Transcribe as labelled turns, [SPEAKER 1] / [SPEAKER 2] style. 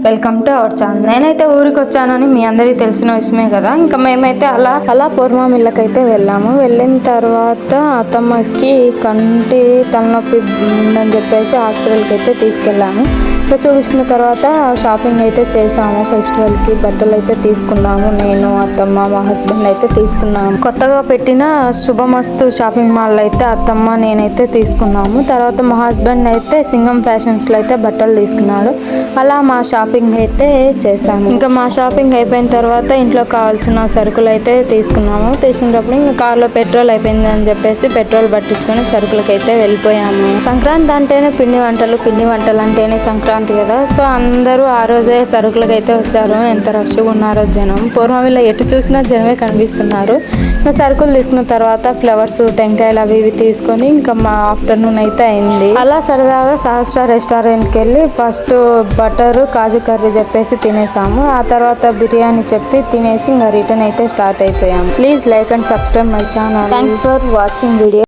[SPEAKER 1] Welcome to our channel. నేనైతే ఊరికి వచ్చానని మీ అందరికీ తెలిసిన విషయమే కదా. ఇంకా మేమైతే అలా పూర్వ మిల్లకైతే వెళ్ళాము. వెళ్ళిన తర్వాత అత్తమ్మకి కంటి తలనొప్పి ఉందని చెప్పేసి హాస్పిటల్కి అయితే తీసుకెళ్ళాము. ఇంకా చూపించుకున్న తర్వాత షాపింగ్ అయితే చేసాము. ఫెస్టివల్కి బట్టలు అయితే తీసుకున్నాము. నేను, అత్తమ్మ, మా హస్బెండ్ అయితే తీసుకున్నాము. కొత్తగా పెట్టిన శుభమస్తు షాపింగ్ మాల్ అయితే అత్తమ్మ నేనైతే తీసుకున్నాము. తర్వాత మా హస్బెండ్ అయితే సింగం ఫ్యాషన్స్లో అయితే బట్టలు తీసుకున్నాడు. అలా మా షాపింగ్ అయితే చేసాము. ఇంకా మా షాపింగ్ అయిపోయిన తర్వాత ఇంట్లో కావాల్సిన సరుకులు అయితే తీసుకున్నాము. తీసుకున్నప్పుడు ఇంకా కార్లో పెట్రోల్ అయిపోయింది అని చెప్పేసి పెట్రోల్ పట్టించుకొని సరుకులకి అయితే వెళ్ళిపోయాము. సంక్రాంతి అంటేనే పిండి వంటలు అంటేనే సంక్రాంతి కదా. సో అందరూ ఆ రోజే సరుకులకి అయితే వచ్చారు. ఎంత రష్గా ఉన్నారో జనం. పూర్వమిల్ల ఎటు చూసినా జనమే కనిపిస్తున్నారు. ఇంకా సరుకులు తీసుకున్న తర్వాత ఫ్లవర్స్, టెంకాయలు అవి ఇవి తీసుకొని ఇంకా మా ఆఫ్టర్నూన్ అయితే అయింది. అలా సరదాగా సహస్ర రెస్టారెంట్కి వెళ్ళి ఫస్ట్ బటర్ కాజు కర్రీ చెప్పేసి తినేసాము. ఆ తర్వాత బిర్యానీ చెప్పి తినేసి ఇంకా రిటర్న్ అయితే స్టార్ట్ అయిపోయాము. Please like and subscribe my channel. Thanks for watching video.